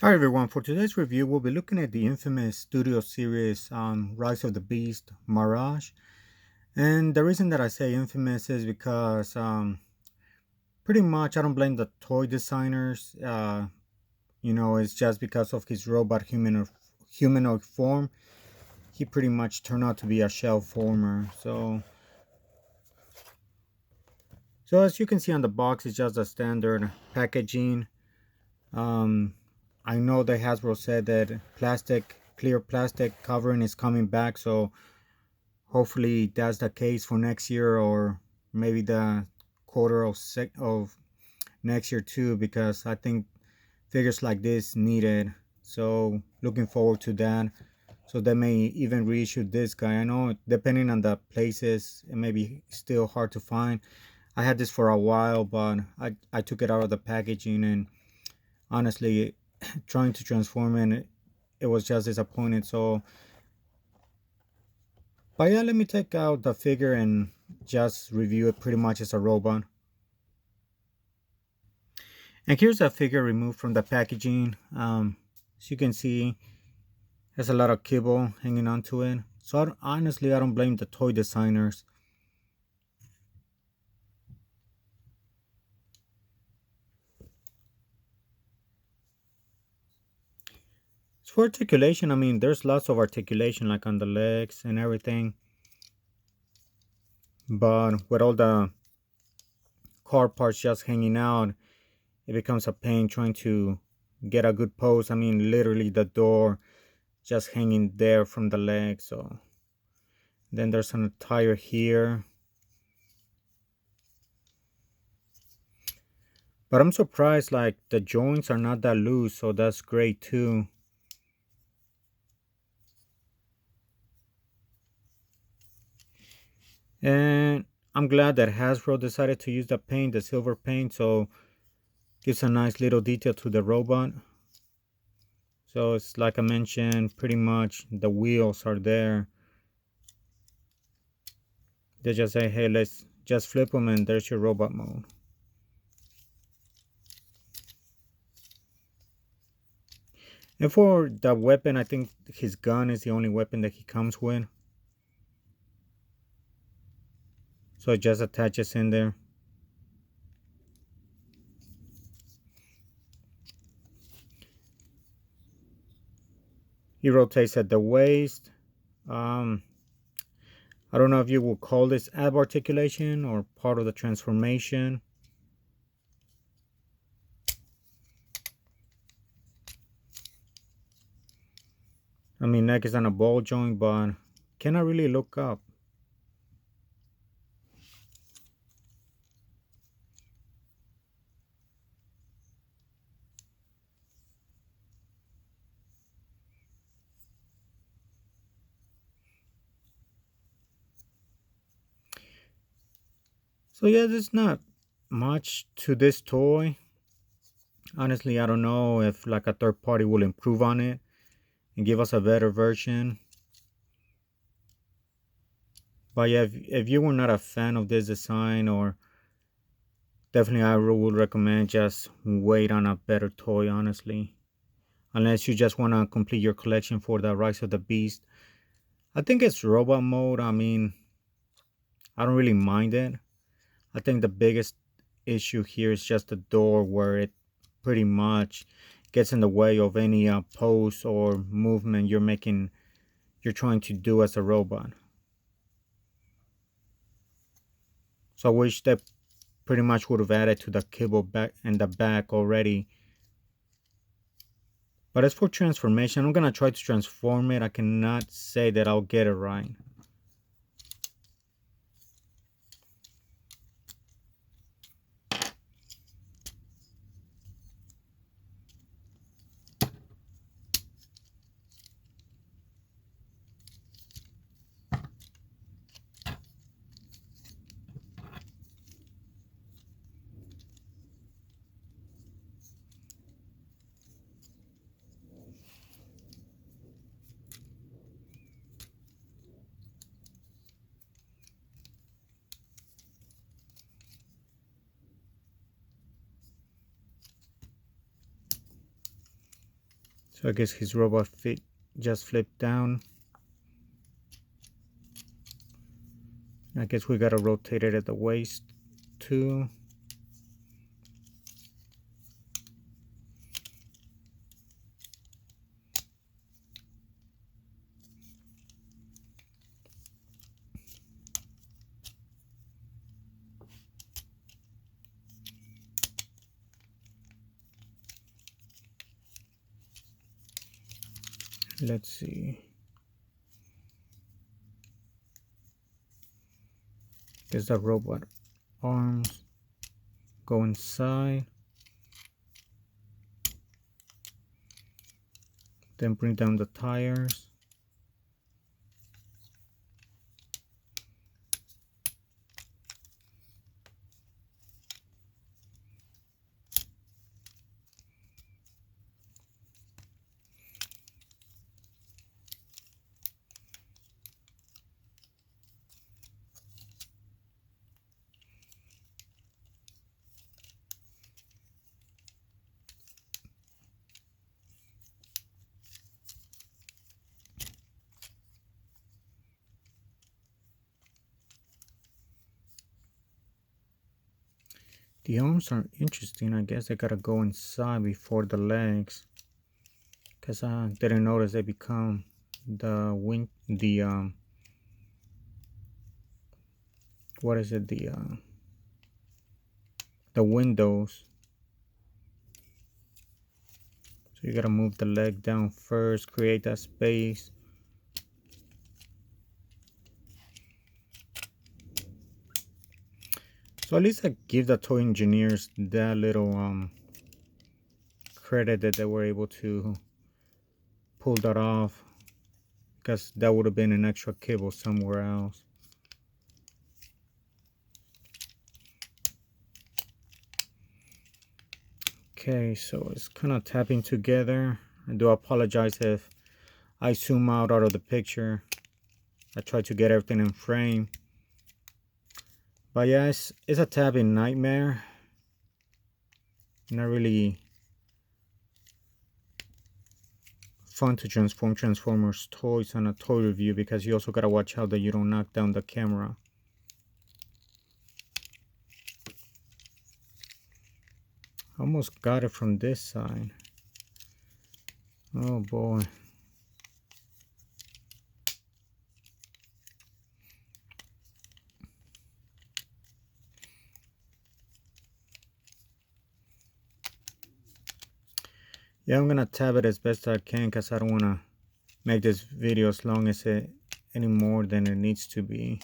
Hi everyone, for today's review we'll be looking at the infamous studio series Rise of the Beast Mirage. And the reason that I say infamous is because pretty much I don't blame the toy designers. It's just because of his robot humanoid form. He pretty much turned out to be a shell former. So as you can see on the box, it's just a standard packaging. Um, I know that Hasbro said that clear plastic covering is coming back, so hopefully that's the case for next year or maybe the quarter of next year too, because I think figures like this needed. So looking forward to that. So they may even reissue this guy. I know depending on the places, it may be still hard to find. I had this for a while, but I took it out of the packaging and honestly trying to transform it was just disappointing. So but yeah, let me take out the figure and just review it pretty much as a robot. And here's a figure removed from the packaging. As you can see, there's a lot of kibble hanging onto it. So honestly, I don't blame the toy designers. As for articulation, I mean, there's lots of articulation like on the legs and everything. But with all the car parts just hanging out, it becomes a pain trying to get a good pose. I mean, literally the door just hanging there from the leg. So then there's an tire here. But I'm surprised like the joints are not that loose, so that's great too. And I'm glad that Hasbro decided to use the paint, the silver paint, so gives a nice little detail to the robot. So it's like I mentioned, pretty much the wheels are there. They just say, hey, let's just flip them and there's your robot mode. And for the weapon, I think his gun is the only weapon that he comes with. So it just attaches in there. He rotates at the waist. Um, I don't know if you will call this ab articulation or part of the transformation. I mean, neck is on a ball joint, but cannot really look up. So yeah, there's not much to this toy. Honestly, I don't know if like a third party will improve on it and give us a better version. But yeah, if you were not a fan of this design, or definitely I would recommend just wait on a better toy, honestly. Unless you just want to complete your collection for the Rise of the Beast. I think it's robot mode. I mean, I don't really mind it. I think the biggest issue here is just the door where it pretty much gets in the way of any pose or movement you're trying to do as a robot. So I wish that pretty much would have added to the kibble back and the back already. But as for transformation, I'm gonna try to transform it. I cannot say that I'll get it right. So I guess his robot feet just flipped down. I guess we gotta rotate it at the waist too. Let's see. There's the robot arms. Go inside. Then bring down the tires. The arms are interesting. I guess I gotta go inside before the legs, because I didn't notice they become the what is it, the windows. So you gotta move the leg down first, create that space. So at least I give the toy engineers that little credit that they were able to pull that off, because that would have been an extra cable somewhere else. Okay, so it's kind of tapping together. I do apologize if I zoom out of the picture. I try to get everything in frame. But yeah, it's a tapping nightmare. Not really fun to transform Transformers toys on a toy review, because you also gotta watch out that you don't knock down the camera. Almost got it from this side. Oh boy. Yeah, I'm gonna tab it as best I can, because I don't want to make this video as long as it any more than it needs to be.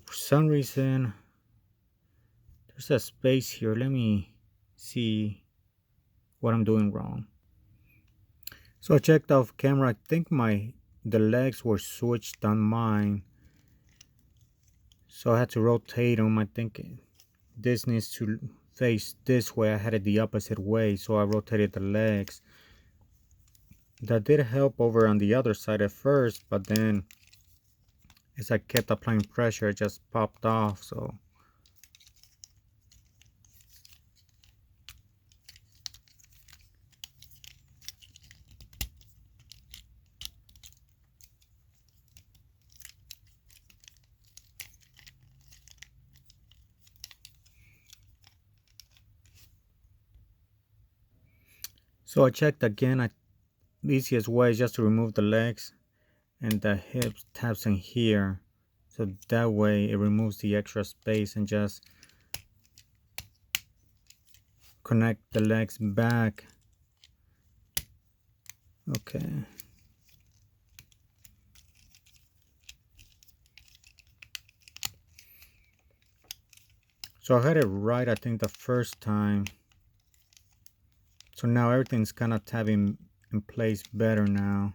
For some reason, there's a space here. Let me see what I'm doing wrong. So I checked off camera. I think the legs were switched on mine, so I had to rotate them. I think this needs to face this way. I had it the opposite way, so I rotated the legs. That did help over on the other side at first, but then as I kept applying pressure, it just popped off. So I checked again. The easiest way is just to remove the legs and the hip tabs in here, so that way it removes the extra space, and just connect the legs back. Okay. So I had it right, I think, the first time. So now everything's kind of tabbing in place better now.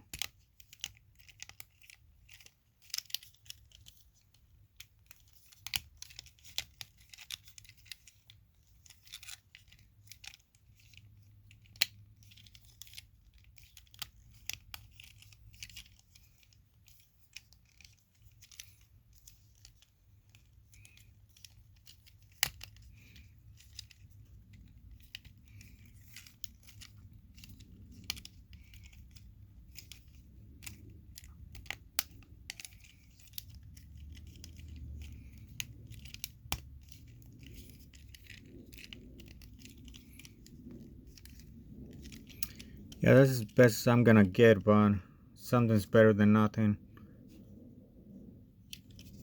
Yeah, this is best as I'm gonna get, but something's better than nothing.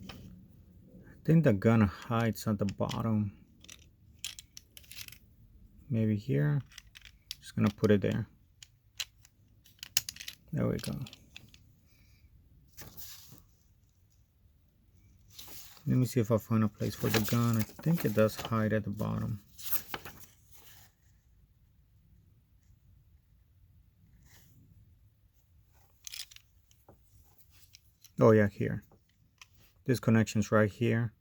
I think the gun hides at the bottom. Maybe here. Just gonna put it there. There we go. Let me see if I find a place for the gun. I think it does hide at the bottom. Oh yeah, here. This connection's right here.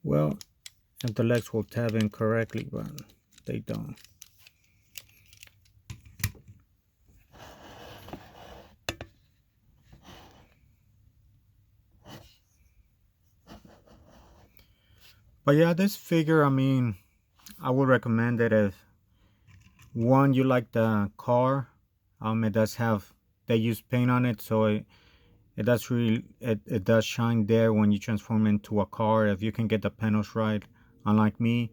Well, if the legs will tab in correctly, but they don't. But yeah, this figure, I mean, I would recommend it if one, you like the car. It does have, they use paint on it, so it does really, it does shine there when you transform into a car if you can get the panels right, unlike me.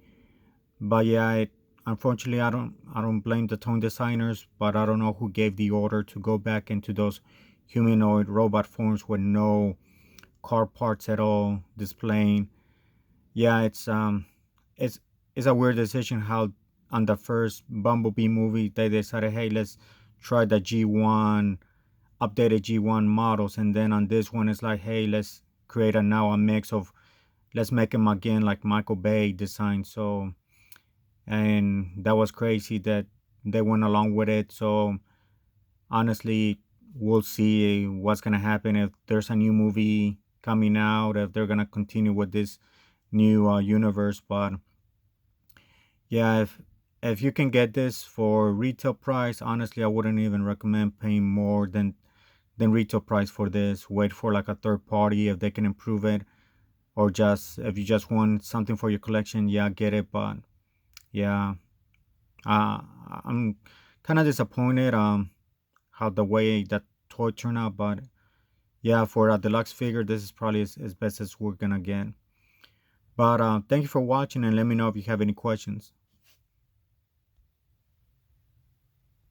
But yeah, unfortunately, I don't blame the tone designers, but I don't know who gave the order to go back into those humanoid robot forms with no car parts at all displaying. Yeah, it's it's a weird decision how on the first Bumblebee movie they decided, hey, let's try the G1 updated G1 models, and then on this one it's like, hey, let's create a mix of, let's make him again like Michael Bay design. So, and that was crazy that they went along with it. So honestly, we'll see what's gonna happen if there's a new movie coming out, if they're gonna continue with this new universe. But yeah, if you can get this for retail price, honestly, I wouldn't even recommend paying more than retail price for this. Wait for like a third party if they can improve it, or just if you just want something for your collection, yeah, get it. But yeah, uh, I'm kind of disappointed how the way that toy turned out. But yeah, for a deluxe figure, this is probably as best as we're gonna get. But thank you for watching, and let me know if you have any questions.